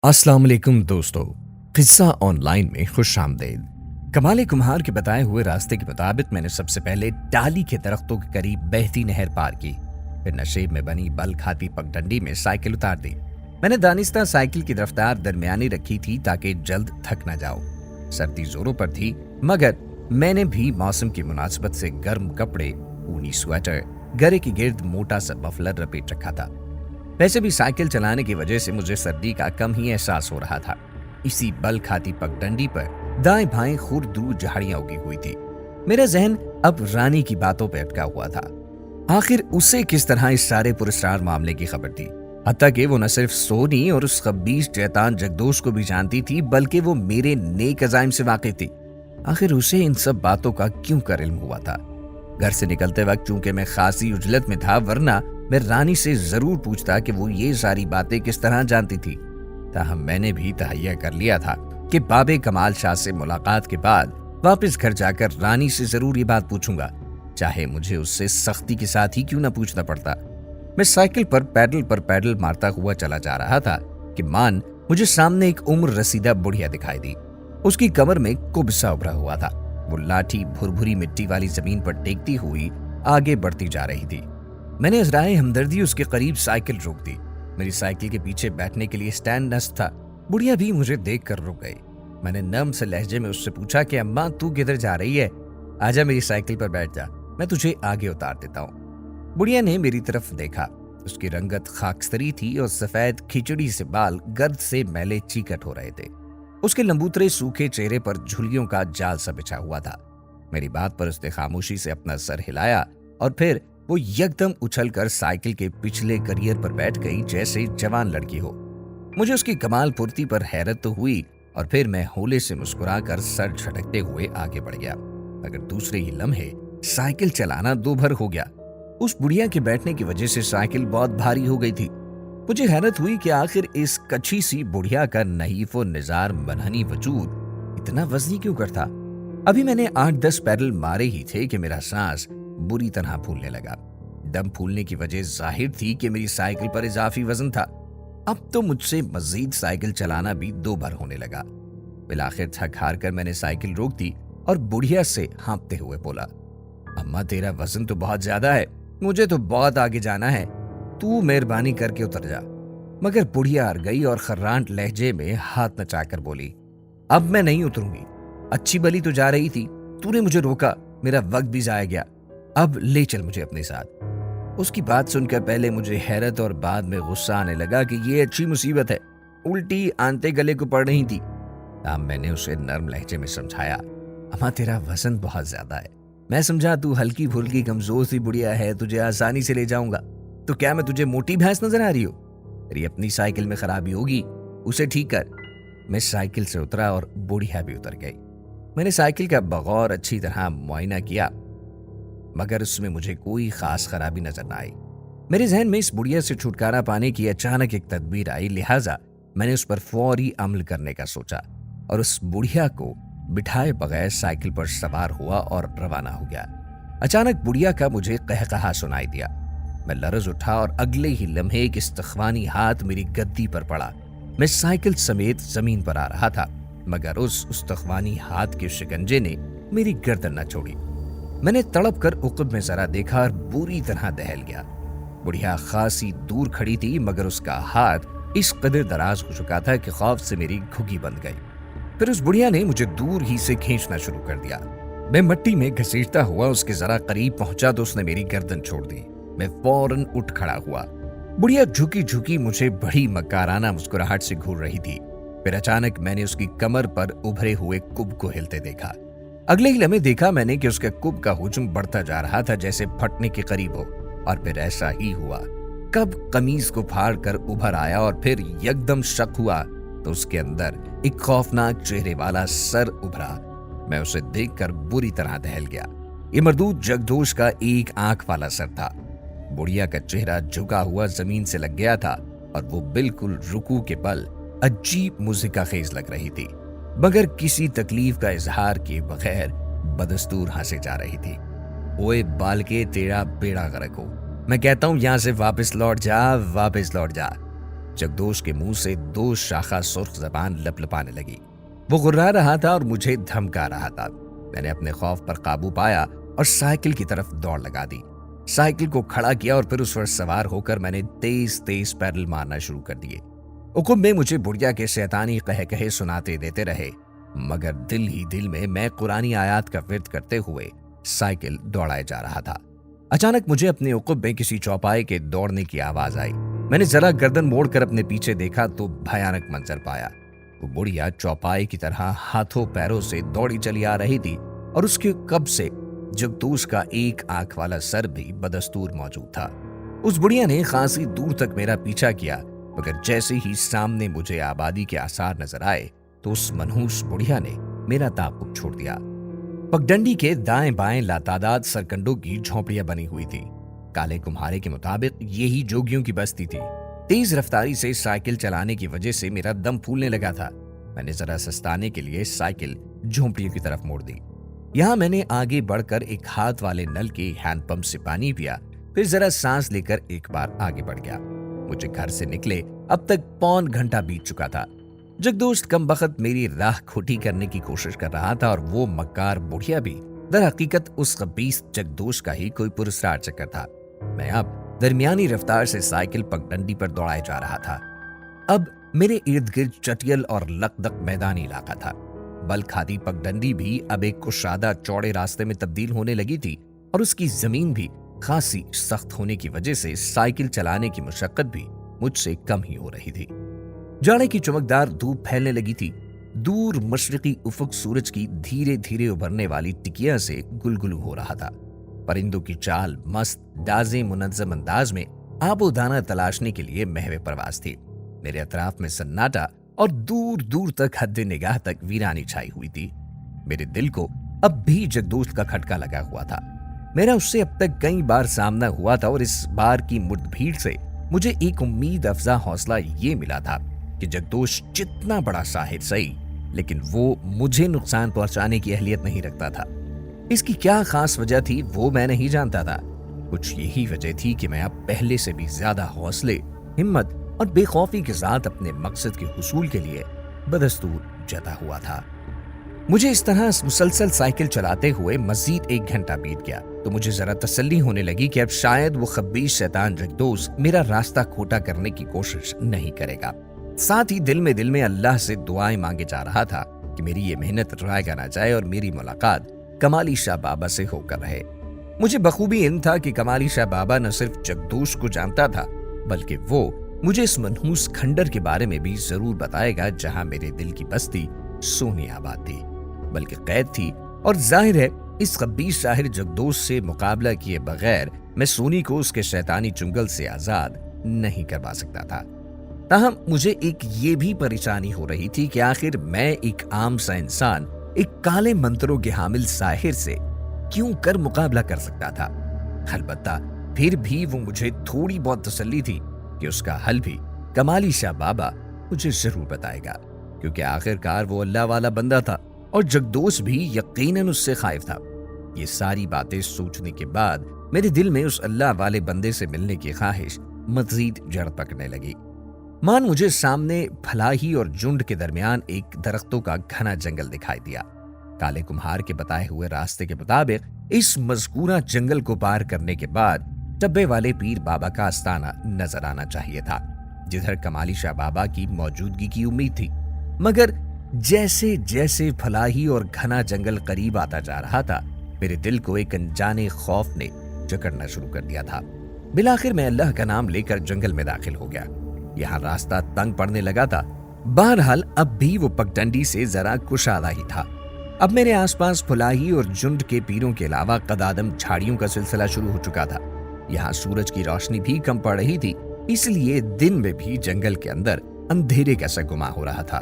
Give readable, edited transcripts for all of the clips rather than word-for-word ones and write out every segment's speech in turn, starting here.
अस्सलाम वालेकुम दोस्तों। किस्सा ऑनलाइन में खुश आमदीद। कमाल कुम्हार के बताए हुए रास्ते के मुताबिक मैंने सबसे पहले टाली के दरख्तों के करीब बहती नहर पार की। फिर नशेब में बनी बल खाती पगडंडी में साइकिल उतार दी। मैंने दानिस्ता साइकिल की रफ्तार दरमियानी रखी थी ताकि जल्द थक न जाऊं। सर्दी जोरों पर थी, मगर मैंने भी मौसम की मुनासिबत से गर्म कपड़े, ऊनी स्वेटर, गले के गिर्द मोटा सा मफलर लपेट रखा था। वैसे भी साइकिल चलाने की वजह से मुझे सर्दी का कम ही एहसास हो रहा था। इसी बल खाती पगडंडी पर दाएं बाएं खुरदू झाड़ियां उगी हुई थी। मेरा जहन अब रानी की बातों पर अटका हुआ था। आखिर उसे किस तरह इस सारे पुरस्कार मामले की खबर थी? हत्ता कि वो न सिर्फ सोनी और उस खबीस शैतान जगदोश को भी जानती थी, बल्कि वो मेरे नेक अज़ाइम से वाकिफ थी। आखिर उसे इन सब बातों का क्यों कर इल्म हुआ था? घर से निकलते वक्त चूंकि मैं खासी उजलत में था, वरना मैं रानी से जरूर पूछता कि वो ये सारी बातें किस तरह जानती थी। ताहम मैंने भी तहैया कर लिया था कि बाबे कमाल शाह से मुलाकात के बाद वापस घर जाकर रानी से जरूर ये बात पूछूंगा, चाहे मुझे उससे सख्ती के साथ ही क्यों ना पूछना पड़ता। मैं साइकिल पर पैडल मारता हुआ चला जा रहा था कि मान मुझे सामने एक उम्र रसीदा बुढ़िया दिखाई दी। उसकी कमर में कुबसा उभरा हुआ था। वो लाठी भुरभुरी मिट्टी वाली जमीन पर टेकती हुई आगे बढ़ती जा रही थी। मैंने इज़राए हमदर्दी उसके करीब साइकिल रोक दी। मेरी साइकिल के पीछे बैठने के लिए स्टैंड नस्ब था। बुढ़िया भी मुझे देख कर रुक गई। मैंने नर्म से लहजे में उससे पूछा कि अम्मा, तू किधर जा रही है? आजा, मेरी साइकिल पर बैठ जा, मैं तुझे आगे उतार देता हूँ। बुढ़िया ने मेरी तरफ देखा। उसकी रंगत खाकस्तरी थी और सफेद खिचड़ी से बाल गर्द से मैले चीकट हो रहे थे। उसके लंबूतरे सूखे चेहरे पर झुर्रियों का जाल सा बिछा हुआ था। मेरी बात पर उसने खामोशी से अपना सर हिलाया और फिर वो यकदम उछलकर साइकिल के पिछले करियर पर बैठ गई, जैसे जवान लड़की हो। मुझे उसकी कमाल फुर्ती पर हैरत तो हुई और फिर मैं होले से मुस्कुराकर सर झटकते हुए आगे बढ़ गया। मगर दूसरे ही लम्हे साइकिल चलाना दोभर हो गया। उस बुढ़िया के बैठने की वजह से साइकिल बहुत भारी हो गई थी। मुझे हैरत हुई कि आखिर इस कच्ची सी बुढ़िया का नहीफ व निजार मनहनी वजूद इतना वजनी क्यों करता। अभी मैंने 8-10 पैडल मारे ही थे कि मेरा सांस बुरी तरह फूलने लगा। दम फूलने की वजह जाहिर थी कि मेरी साइकिल पर इजाफी वजन था। अब तो मुझसे मजीद साइकिल चलाना भी दो बार होने लगा। बिलाखिर थक हार कर मैंने साइकिल रोक दी और बुढ़िया से हाँपते हुए बोला, अम्मा, तेरा वजन तो बहुत ज्यादा है, मुझे तो बहुत आगे जाना है, तू मेहरबानी करके उतर जा। मगर बुढ़िया हार गई और खर्रांट लहजे में हाथ नचाकर बोली, अब मैं नहीं उतरूंगी। अच्छी भली तो जा रही थी, तूने मुझे रोका, मेरा वक्त भी जाया गया, अब ले चल मुझे अपने साथ। उसकी बात सुनकर पहले मुझे हैरत और बाद में गुस्सा आने लगा कि ये अच्छी मुसीबत है, उल्टी आंते गले को पड़ रही थी। अब मैंने उसे नर्म लहजे में समझाया, अम्मा, तेरा वजन बहुत ज्यादा है, मैं समझा तू हल्की फुल्की कमजोर सी बुढ़िया है, तुझे आसानी से ले जाऊंगा। तो क्या मैं तुझे मोटी भैंस नजर आ रही हूँ? तेरी अपनी साइकिल में खराबी होगी, उसे ठीक कर। मैं साइकिल से उतरा और बुढ़िया भी उतर गई। मैंने साइकिल का बगौर अच्छी तरह मुआयना किया, मगर उसमें मुझे कोई खास खराबी नजर न आई। मेरे जहन में इस बुढ़िया से छुटकारा पाने की अचानक एक तदबीर आई, लिहाजा मैंने उस पर फौरी अमल करने का सोचा और उस बुढ़िया को बिठाए बगैर साइकिल पर सवार हुआ और रवाना हो गया। अचानक बुढ़िया का मुझे कहकहा सुनाई दिया। मैं लरज उठा और अगले ही लम्हे एक इस्तख्वानी हाथ मेरी गद्दी पर पड़ा। मैं साइकिल समेत जमीन पर आ रहा था, मगर उस इस्तख्वानी हाथ के शिकंजे ने मेरी गर्दन न छोड़ी। मैंने तड़प कर उक़ब में जरा देखा और बुरी तरह दहल गया। बुढ़िया खासी दूर खड़ी थी, मगर उसका हाथ इस कदर दराज हो चुका था कि खौफ से मेरी घुगी बंद गई। फिर उस बुढ़िया ने मुझे दूर ही से खींचना शुरू कर दिया। मैं मिट्टी में घसीटता हुआ उसके जरा करीब पहुंचा तो उसने मेरी गर्दन छोड़ दी। मैं फौरन उठ खड़ा हुआ। बुढ़िया झुकी झुकी मुझे बड़ी मकाराना मुस्कुराहट से घूर रही थी। फिर अचानक मैंने उसकी कमर पर उभरे हुए कुब को हिलते देखा। अगले ही लम्हे देखा मैंने कि उसके कुब का हुजूम बढ़ता जा रहा था, जैसे फटने के करीब हो। और फिर ऐसा ही हुआ। कब कमीज को फाड़ कर उभर आया और फिर यकदम शक हुआ तो उसके अंदर एक खौफनाक चेहरे वाला सर उभरा। मैं उसे देखकर बुरी तरह दहल गया। ये मरदूद जगदोश का एक आंख वाला सर था। बुढ़िया का चेहरा झुका हुआ जमीन से लग गया था और वो बिल्कुल रुकू के पल अजीब मुज़िका खेज लग रही थी, मगर किसी तकलीफ का इजहार किए बगैर बदस्तूर हंसे जा रही थी। ओए बाल के, तेरा बेड़ा गर्क हो, मैं कहता हूं यहां से वापस लौट जा, वापस लौट जा। जगदोश के मुंह से 2 शाखा सुर्ख जबान लपलपाने लगी। वो गुर्रा रहा था और मुझे धमका रहा था। मैंने अपने खौफ पर काबू पाया और साइकिल की तरफ दौड़ लगा दी। साइकिल को खड़ा किया और फिर उस पर सवार होकर मैंने तेज तेज पैडल मारना शुरू कर दिए। हुक्म में मुझे बुढ़िया के शैतानी कहे कहे सुनाते देते रहे, मगर दिल ही दिल में मैं कुरानी आयात का विर्द करते हुए साइकिल दौड़ाए जा रहा था। अचानक मुझे अपने उक़ुब में किसी चौपाए के दौड़ने की आवाज आई। मैंने जरा गर्दन मोड़कर अपने पीछे देखा तो भयानक मंजर पाया। वो बुढ़िया चौपाए की तरह हाथों पैरों से दौड़ी चली आ रही थी और उसके कब्ज से जगदोश का एक आंख वाला सर भी बदस्तूर मौजूद था। उस बुढ़िया ने खासी दूर तक मेरा पीछा किया, मगर जैसे ही सामने मुझे आबादी के आसार नजर आए तो उस मनहूस बुढ़िया ने मेरा ताक़ुब छोड़ दिया। पगडंडी के दाएं बाएं लातादाद सरकंडों की झोंपड़ियां बनी हुई थी। काले कुम्हारे के मुताबिक यही जोगियों की बस्ती थी। तेज रफ्तारी से साइकिल चलाने की वजह से मेरा दम फूलने लगा था। मैंने जरा सस्ताने के लिए साइकिल झोंपड़ियों की तरफ मोड़ दी। यहाँ मैंने आगे बढ़कर एक हाथ वाले नल के हैंडपंप से पानी पिया, फिर जरा सांस लेकर एक बार आगे बढ़ गया। मुझे घर से निकले अब तक पौन घंटा बीत चुका था। जगदोश कम बखत मेरी राह खोटी करने की कोशिश कर रहा था और वो मक्कार बुढ़िया भी दर हकीकत उस खबीस जगदोश का ही कोई पुरस्कार चक्कर था। मैं अब दरमियानी रफ्तार से साइकिल पगडंडी पर दौड़ाए जा रहा था। अब मेरे इर्द गिर्द चटियल और लकदक मैदानी इलाका था। बल खादी पगडंडी भी अब एक कुशादा चौड़े रास्ते में तब्दील होने लगी थी और उसकी जमीन भी खासी सख्त होने की वजह से साइकिल चलाने की मशक्कत भी मुझसे कम ही हो रही थी। जाड़े की चमकदार धूप फैलने लगी थी। दूर मशरिकी उफक सूरज की धीरे धीरे उभरने वाली टिकिया से गुलगुलू हो रहा था। परिंदों की चाल मस्त डाजे मुनज्जम अंदाज में आबो दाना तलाशने के लिए महवे परवास थी। मेरे अतराफ में सन्नाटा और दूर दूर तक हद्दे निगाह तक वीरानी छाई हुई थी। मेरे दिल को अब भी जगदोश का खटका लगा हुआ था। मेरा उससे अब तक कई बार सामना हुआ था और इस बार की मुठभेड़ से मुझे एक उम्मीद अफजा हौसला ये मिला था कि जगदोश जितना बड़ा साहिर सही, लेकिन वो मुझे नुकसान पहुंचाने की अहलियत नहीं रखता था। इसकी क्या खास वजह थी वो मैं नहीं जानता था। कुछ यही वजह थी कि मैं अब पहले से भी ज्यादा हौसले, हिम्मत और बेखौफी के साथ अपने मकसद के हुसूल के लिए बदस्तूर जता हुआ था। मुझे इस तरह मुसलसल साइकिल चलाते हुए मजीद 1 घंटा बीत गया तो मुझे जरा तसल्ली होने लगी कि अब शायद वो खबीस शैतान जगदोश मेरा रास्ता खोटा करने की कोशिश नहीं करेगा। साथ ही दिल में अल्लाह से दुआएं मांगे जा रहा था कि मेरी ये मेहनत रायगा ना जाए और मेरी मुलाकात कमाली शाह बाबा से होकर रहे। मुझे बखूबी इल्म था कि कमाली शाह बाबा न सिर्फ जगदोश को जानता था, बल्कि वो मुझे इस मनहूस खंडर के बारे में भी जरूर बताएगा जहां मेरे दिल की बस्ती सोनी आबाद थी, बल्कि कैद थी। और जाहिर है इस खबीस शाहिर जगदोश से मुकाबला किए बगैर मैं सोनी को उसके शैतानी चुंगल से आजाद नहीं करवा सकता था। ताहम मुझे एक ये भी परेशानी हो रही थी कि आखिर मैं एक आम सा इंसान एक काले मंत्रों के हामिल साहिर से क्यों कर मुकाबला कर सकता था। अलबत्ता फिर भी वो मुझे थोड़ी बहुत तसल्ली थी कि उसका हल भी कमाली शाह बाबा मुझे जरूर बताएगा, क्योंकि आखिरकार वो अल्लाह वाला बंदा था और जगदोश भी यकीनन उससे खाइफ था। ये सारी बातें सोचने के बाद मेरे दिल में उस अल्लाह वाले बंदे से मिलने की ख्वाहिश मजीद जड़ पकड़ने लगी। मान मुझे सामने फलाही और झुंड के दरमियान एक दरख्तों का घना जंगल दिखाई दिया। काले कुम्हार के बताए हुए रास्ते के मुताबिक इस मज़कूरा जंगल को पार करने के बाद टब्बे वाले पीर बाबा का आस्ताना नजर आना चाहिए था, जिधर कमाली शाह बाबा की मौजूदगी की उम्मीद थी। मगर जैसे जैसे फलाही और घना जंगल करीब आता जा रहा था, मेरे दिल को एक अनजाने खौफ ने जकड़ना शुरू कर दिया था। बिलाखिर मैं अल्लाह का नाम लेकर जंगल में दाखिल हो गया। यहाँ रास्ता तंग पड़ने लगा था। बहरहाल अब भी वो पगडंडी से जरा कुशादा ही था। अब मेरे आसपास फलाही और झुंड के पीरों के अलावा कदादम झाड़ियों का सिलसिला शुरू हो चुका था। यहाँ सूरज की रोशनी भी कम पड़ रही थी, इसलिए दिन में भी जंगल के अंदर अंधेरे का सा गुमा हो रहा था।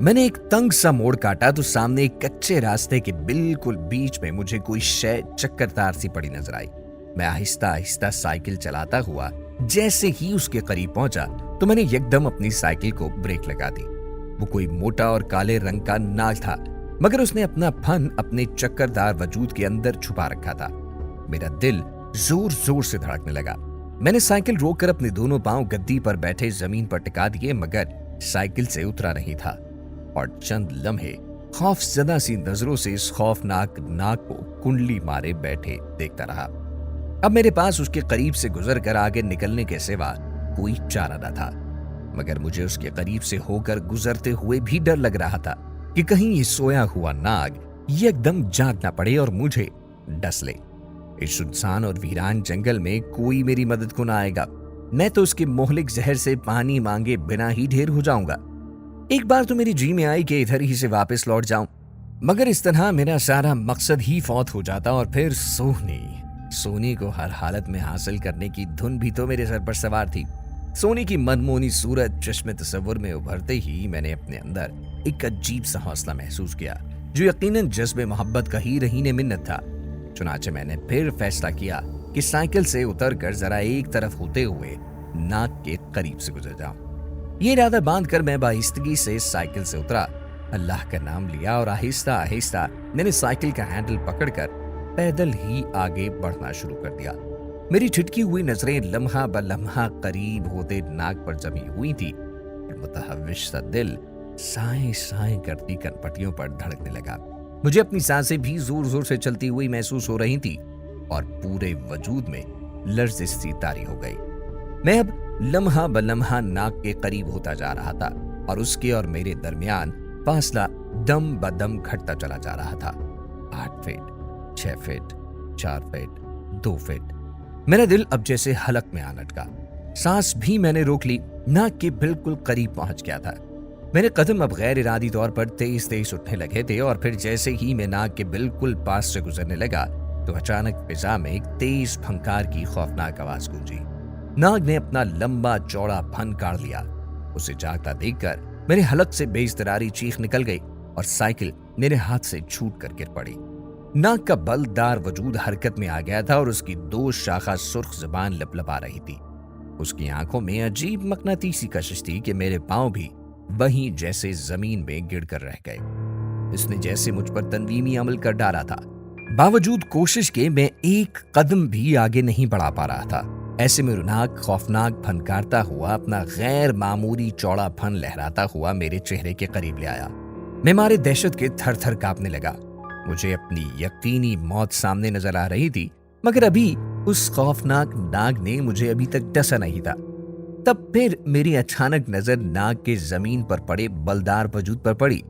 मैंने एक तंग सा मोड़ काटा तो सामने एक कच्चे रास्ते के बिल्कुल बीच में मुझे कोई शय चक्करदार सी पड़ी नजर आई। मैं आहिस्ता आहिस्ता साइकिल चलाता हुआ जैसे ही उसके करीब पहुंचा तो मैंने एकदम अपनी साइकिल को ब्रेक लगा दी। वो कोई मोटा और काले रंग का नाग था, मगर उसने अपना फन अपने चक्करदार वजूद के अंदर छुपा रखा था। मेरा दिल जोर जोर से धड़कने लगा। میں نے سائیکل روک کر اپنے دونوں پاؤں گدی پر بیٹھے زمین پر ٹکا دیے، مگر سائیکل سے اترا نہیں تھا اور چند لمحے خوف زدہ سی نظروں سے اس خوفناک ناگ کو کنڈلی مارے بیٹھے دیکھتا رہا۔ اب میرے پاس اس کے قریب سے گزر کر آگے نکلنے کے سوا کوئی چارہ نہ تھا، مگر مجھے اس کے قریب سے ہو کر گزرتے ہوئے بھی ڈر لگ رہا تھا کہ کہیں یہ سویا ہوا ناگ یک دم جاگ نہ پڑے اور مجھے ڈس لے۔ اس سنسان اور ویران جنگل میں کوئی میری مدد کو نہ آئے گا، میں تو اس کے مہلک زہر سے پانی مانگے بنا ہی ڈھیر ہو جاؤں گا۔ ایک بار تو میری جی میں آئی کہ ادھر ہی سے واپس لوٹ جاؤں، مگر اس طرح میرا سارا مقصد ہی فوت ہو جاتا اور پھر سونی کو ہر حالت میں حاصل کرنے کی دھن بھی تو میرے سر پر سوار تھی۔ سونی کی منمونی صورت چشم تصور میں ابھرتے ہی میں نے اپنے اندر ایک عجیب سا حوصلہ محسوس کیا جو یقیناً جذب محبت کا ہی رہین منت تھا۔ چنانچہ میں نے پھر فیصلہ کیا کہ سائیکل سے اتر کر ذرا ایک طرف ہوتے ہوئے ناگ کے قریب سے گزر جاؤں۔ یہ ارادہ باندھ کر میں بآہستگی سے سائیکل سے اترا، اللہ کا نام لیا اور آہستہ آہستہ میں نے سائیکل کا ہینڈل پکڑ کر پیدل ہی آگے بڑھنا شروع کر دیا۔ میری چھٹکی ہوئی نظریں لمحہ بلمحہ قریب ہوتے ناگ پر جمی ہوئی تھی۔ متحوش سا دل سائیں سائیں کرتی کنپٹیوں پر دھڑکنے لگا۔ مجھے اپنی سانسیں بھی زور زور سے چلتی ہوئی محسوس ہو رہی تھی اور پورے وجود میں لرزش سی طاری ہو گئی۔ میں اب لمحہ بلمحہ ناگ کے قریب ہوتا جا رہا تھا اور اس کے اور میرے درمیان فاصلہ دم بدم گھٹتا چلا جا رہا تھا۔ 8 فٹ، 6 فٹ، 4 فٹ، 2 فٹ۔ میرا دل اب جیسے حلق میں آ لٹکا۔ سانس بھی میں نے روک لی، ناگ کے بالکل قریب پہنچ گیا تھا۔ میرے قدم اب غیر ارادی طور پر تیز تیز اٹھنے لگے تھے اور پھر جیسے ہی میں ناگ کے بالکل پاس سے گزرنے لگا تو اچانک فضا میں ایک تیز پھنکار کی خوفناک آواز گونجی۔ ناگ نے اپنا لمبا چوڑا پھن کاڑ لیا۔ اسے جاگتا دیکھ کر میرے حلق سے بے اضطراری چیخ نکل گئی اور سائیکل میرے ہاتھ سے چھوٹ کر گر پڑی۔ ناگ کا بلدار وجود حرکت میں آ گیا تھا اور اس کی 2 شاخہ سرخ زبان لپلپا رہی تھی۔ اس کی آنکھوں میں عجیب مقناطیسی کشش تھی کہ میرے پاؤں بھی وہیں جیسے زمین میں گڑ کر رہ گئے۔ اس نے جیسے مجھ پر تنویمی عمل کر ڈالا تھا، باوجود کوشش کے میں ایک قدم بھی آگے نہیں بڑھا پا رہا تھا۔ ایسے میں ناگ خوفناک پھنکارتا ہوا اپنا غیر معمولی چوڑا پھن لہراتا ہوا میرے چہرے کے قریب لے آیا۔ میں مارے دہشت کے تھر تھر کانپنے لگا۔ مجھے اپنی یقینی موت سامنے نظر آ رہی تھی، مگر ابھی اس خوفناک ناگ نے مجھے ابھی تک ڈسا نہیں تھا۔ تب پھر میری اچانک نظر ناگ کے زمین پر پڑے بلدار وجود پر پڑی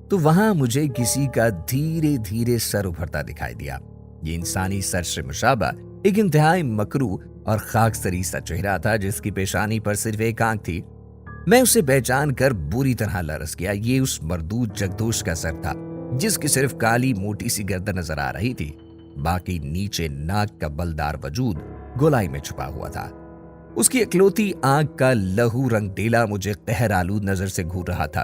تو وہاں مجھے کسی کا دھیرے دھیرے سر ابھرتا دکھائی دیا۔ یہ انسانی سر سے مشابہ ایک انتہائی مکروہ اور خاکستری سا چہرہ تھا جس کی پیشانی پر صرف ایک آنکھ تھی۔ میں اسے پہچان کر بری طرح لرز گیا۔ یہ اس مردود جگدوش کا سر تھا جس کی صرف کالی موٹی سی گردن نظر آ رہی تھی، باقی نیچے ناگ کا بلدار وجود گولائی میں چھپا ہوا تھا۔ اس کی اکلوتی آنکھ کا لہو رنگ ڈیلا مجھے قہر آلود نظر سے گھور رہا تھا۔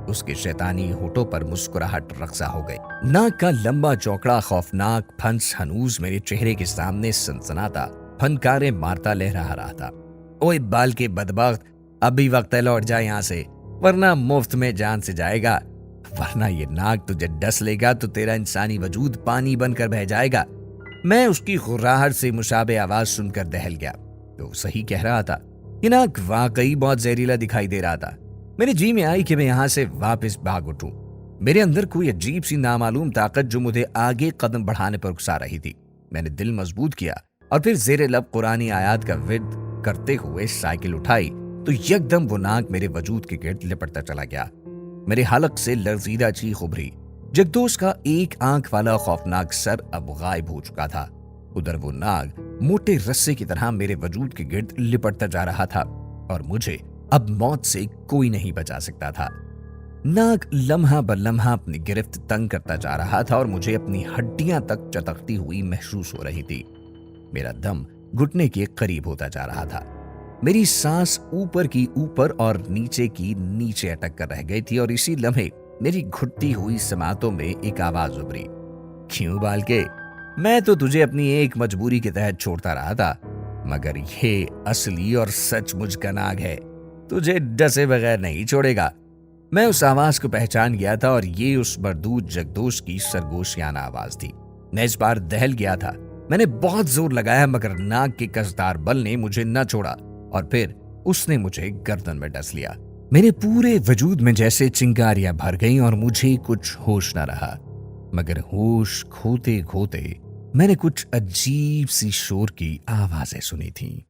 اس کے شیطانی ہونٹوں پر مسکراہٹ رقصہ ہو گئی۔ ناگ کا لمبا چوکڑا خوفناک پھنس ہنوز میرے چہرے کے سامنے سنسناتا پھنکارے مارتا لہرا رہا تھا۔ اوئے بال کے بدبخت، ابھی وقت ہے لوٹ جا یہاں سے، ورنہ مفت میں جان سے جائے گا، ورنہ یہ ناگ تجھے ڈس لے گا تو تیرا انسانی وجود پانی بن کر بہہ جائے گا۔ میں اس کی غراہٹ سے مشابہ آواز سن کر دہل گیا۔ تو صحیح کہہ رہا تھا، یہ ناگ واقعی بہت زہریلا دکھائی دے رہا تھا۔ میرے جی میں آئی کہ میں یہاں سے واپس بھاگ اٹھوں۔ میرے اندر کوئی عجیب سی نامعلوم طاقت جو مجھے آگے قدم بڑھانے پر اکسا رہی تھی۔ میں نے دل مضبوط کیا اور پھر زیر لب قرآنی آیات کا ورد کرتے ہوئے سائیکل اٹھائی تو یکدم وہ ناگ میرے وجود کے گرد لپٹتا چلا گیا۔ میرے حلق سے لرزیدہ چیخ ابھری۔ جگدوش کا ایک آنکھ والا خوفناک سر اب غائب ہو چکا تھا۔ ادھر وہ ناگ موٹے رسے کی طرح میرے وجود کے گرد لپٹتا جا رہا تھا اور مجھے اب موت سے کوئی نہیں بچا سکتا تھا۔ ناگ لمحہ بلمحہ اپنی گرفت تنگ کرتا جا رہا تھا اور مجھے اپنی ہڈیاں تک چتکتی ہوئی محسوس ہو رہی تھی۔ میرا دم گھٹنے کے قریب ہوتا جا رہا تھا۔ میری سانس اوپر کی اوپر اور نیچے کی نیچے اٹک کر رہ گئی تھی اور اسی لمحے میری گھٹتی ہوئی سماعتوں میں ایک آواز ابھری، کیوں بال کے؟ میں تو تجھے اپنی ایک مجبوری کے تحت چھوڑتا رہا تھا، مگر یہ اصلی اور سچ مجھ کا ناگ ہے، تجھے ڈسے بغیر نہیں چھوڑے گا۔ میں اس آواز کو پہچان گیا تھا اور یہ اس مردود جگدوش کی سرگوشیانہ آواز تھی۔ میں اس بار دہل گیا تھا میں نے بہت زور لگایا مگر ناک کے کسدار بل نے مجھے نہ چھوڑا اور پھر اس نے مجھے گردن میں ڈس لیا۔ میرے پورے وجود میں جیسے چنگاریاں بھر گئیں اور مجھے کچھ ہوش نہ رہا، مگر ہوش کھوتے کھوتے میں نے کچھ عجیب سی شور کی آوازیں سنی تھیں۔